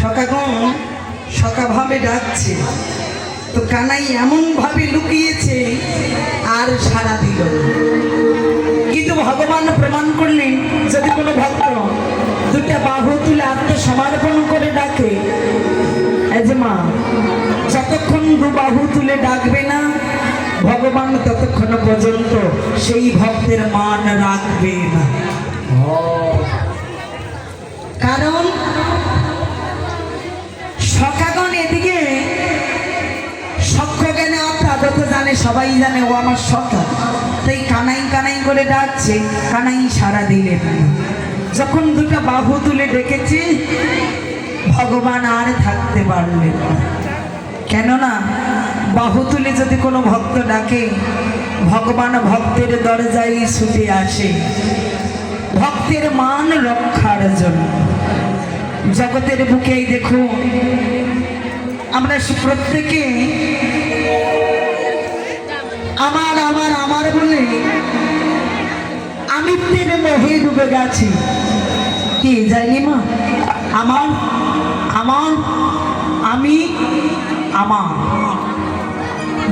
সখাগণ সখাভাবে ডাকছে, তো কানাই এমন ভাবে লুকিয়েছে আর সাড়া দিল না। কিন্তু ভগবান প্রমাণ করলেন, যদি কোনো ভক্ত দুটা বাহু তুলে আত্মসমর্পণ করে ডাকে, এই যে মা, যতক্ষণ দু বাহু তুলে ডাকবে না ভগবান ততক্ষণ পর্যন্ত সেই ভক্তের মান রাখবে না। কারণ সখাগণ এদিকে সখ্য জ্ঞানে অর্থাৎ জানে, সবাই জানে ও আমার সখা, তাই কানাই কানাই করে ডাকছে, কানাই সাড়া দিলেন না। যখন দুটো বাহু তুলে ডেকেছে ভগবান আর থাকতে পারলেন না। কেননা বাহু তুলে যদি কোনো ভক্ত ডাকে ভগবান ভক্তের দরজায় ছুটে আসে ভক্তের মান রক্ষার জন্য। জগতের বুকেই দেখো আমরা প্রত্যেকে আমার আমার আমার বলে আমিত্বের মোহে ডুবে গেছি। কি যাইনি মা, আমার আমার আমি আমার।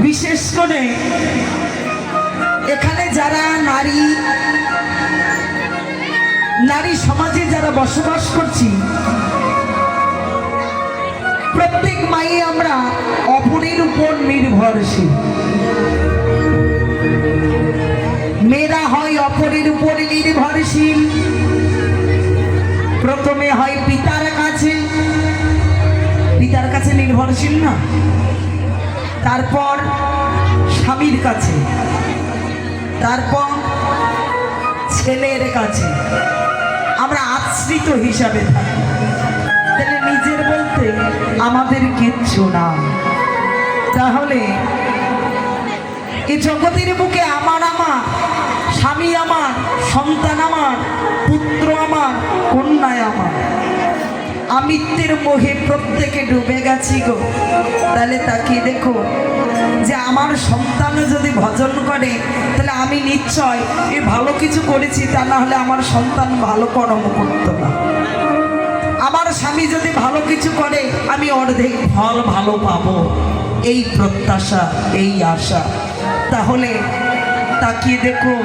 বিশেষ করে এখানে যারা নারী সমাজে যারা বসবাস করছি, প্রত্যেক মাই আমরা অপরের উপর নির্ভরশীল। মেয়েরা হয় অপরের উপর নির্ভরশীল, প্রথমে হয় পিতার কাছে নির্ভরশীল না, তারপর স্বামীর কাছে, তারপর ছেলের কাছে আমরা আশ্রিত হিসাবে থাকি। তাহলে নিজের বলতে আমাদের কিচ্ছু না। তাহলে এই জগতের বুকে আমার স্বামী আমার, সন্তান আমার, পুত্র আমার, কন্যায় আমার, আমিত্বের মোহে প্রত্যেকে ডুবে গেছি গো। তাহলে তাকিয়ে দেখো যে আমার সন্তান যদি ভজন করে তাহলে আমি নিশ্চয় এই ভালো কিছু করেছি, তা না হলে আমার সন্তান ভালো কর্ম করতো না। আমার স্বামী যদি ভালো কিছু করে আমি অর্ধেক ফল ভালো পাবো, এই প্রত্যাশা, এই আশা। তাহলে তাকিয়ে দেখো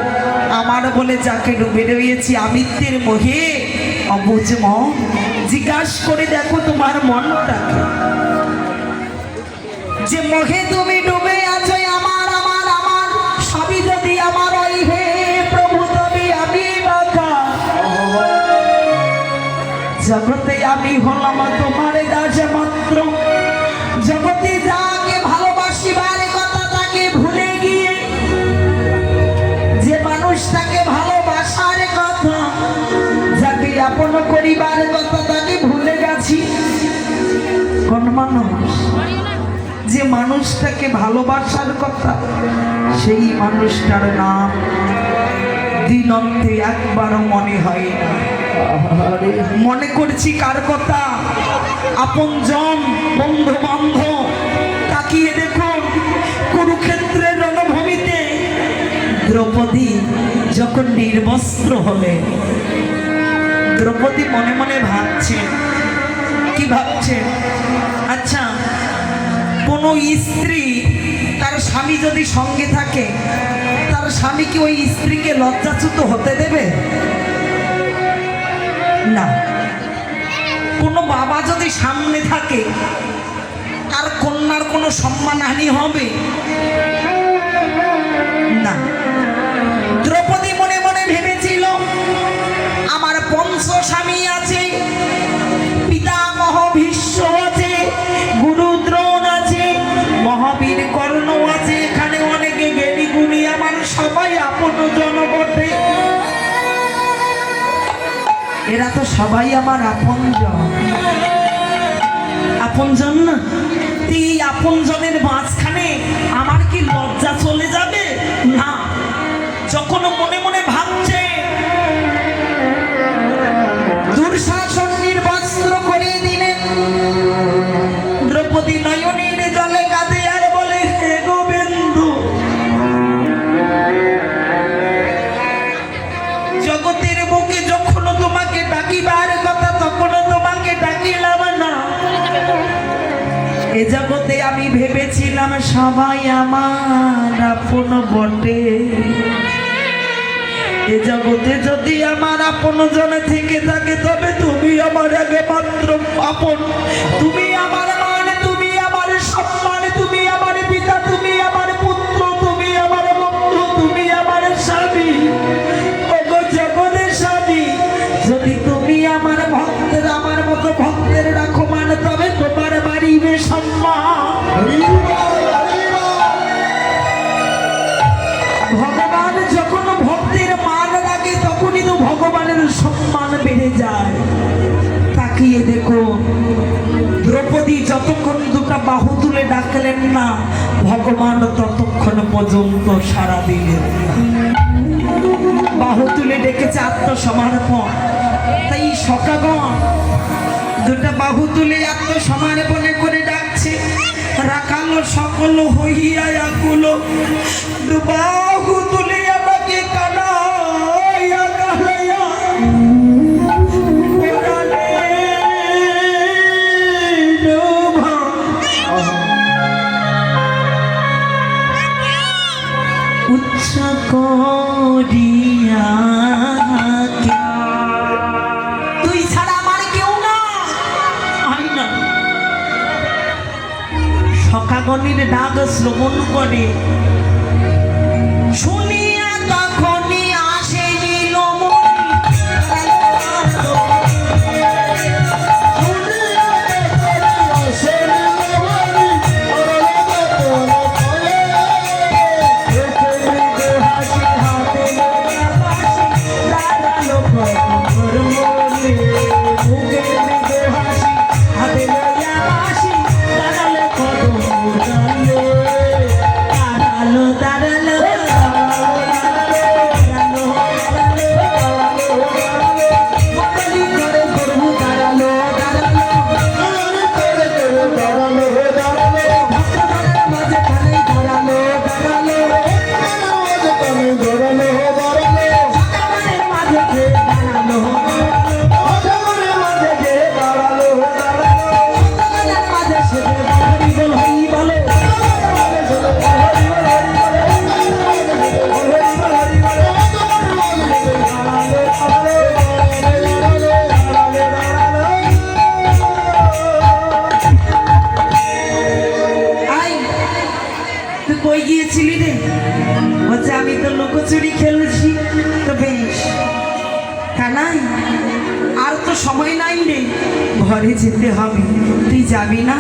আমার বলে যাকে ডুবে রয়েছি আমিত্বের মোহে, অবুঝ মন, জিজ্ঞাসা করে দেখো তোমার মনটাকে, যে মোহে তুমি ডুবে আছো আমার আমার আমার, সবই যদি আমার ওই হে প্রভু তবে আমি বাঁকা। জগতে আমি হলাম তোমার দাস মাত্র, জগতে যাকে ভালোবাসিবার কথা তাকে ভুলে গিয়ে, যে মানুষটাকে ভালোবাসার কথা, যাকে আপন করিবার কথা তাকে ভুলে গেছি। কোন মানুষ? যে মানুষটাকে ভালোবাসার কথা, সেই মানুষটার নাম দিনন্তে একবারও মনে হয় না। মনে করছি কার কথা? আপনজন, বন্ধু বান্ধব। তাকিয়ে দেখুন কুরুক্ষেত্রের রণভূমিতে দ্রৌপদী যখন নির্বস্ত্র হলে, দ্রৌপদী মনে মনে ভাবছে, কি ভাবছে? আচ্ছা, কোনো স্ত্রী তার স্বামী যদি সঙ্গে থাকে, তার স্বামী কি ওই স্ত্রীকে লজ্জাচ্যুত হতে দেবে? না। কোনো বাবা যদি সামনে থাকে, তার কন্যার কোনো সম্মানহানি হবে না। দ্রৌপদী মনে মনে ভেবেছিল আমার পঞ্চ স্বামী আছে, পিতামহ ভীষ্ম আছে, গুরু দ্রোণ আছে, মহাবীর কর্ণ আছে, এখানে অনেকে জ্ঞানী গুণী আমার সবাই আপনজন বটে। এরা তো সবাই আমার আপনজন না। এই আপনজনের মাঝখানে আমার কি লজ্জা চলে যাবে? না। যখন মনে মনে ভাবছে দুঃশাসন নির্বস্ত্র করে দিলেন, দ্রৌপদী নয়নের জলে কাঁদে আর বলে, হে গোবিন্দ, জগতের বুকে যখন তোমাকে ডাকিবার কথা তখন তোমাকে ডাকিলাম না, এ জগতে আমি ভেবেছিলাম সবাই আমার আপন বটে, এ জগতে যদি আমার আপন জনে থেকে থাকে তবে তুমি আমার একমাত্র আপন। তুমি আমার মান, তুমি আমার সম্মান, তুমি আমার পিতা, তুমি আমার পুত্র, তুমি আমার বন্ধু, তুমি আমার স্বামী। ওগো জগতের স্বামী, যদি তুমি আমার ভক্তের, আমার মতো ভক্তের রাখো মান, তবে তোমার বাড়িবে সম্মান। ভগবান যখন ভক্তের মান লাগে তখনই তো ভগবানের সম্মান বেড়ে যায়। তাকিয়ে দেখো, দ্রৌপদী যতক্ষণ দুটা বাহু তুলে ডাকলেন না, ভগবান ততক্ষণ পর্যন্ত সাড়া দিলেন না। বাহু তুলে ডেকেছে আত্মসমর্পণ। তাই সখাগণ দুটা বাহু তুলে আত্মসমর্পণে করে ডাকছে, রাখালো সকল হইয়া আকুল, বাহু তুলে আমাকে কানাইয়া কানাইয়া উচ্চ করিয়া, তুই ছাড়া আমার কেউ না। সখাগণের ডাক শ্রবণ করে শুনিয়া তখনই আসে লুকোচুরি খেলছি। তো বেশ, কানাই আর তো সময় নাই রে, ঘরে যেতে হবে, তুই যাবি না?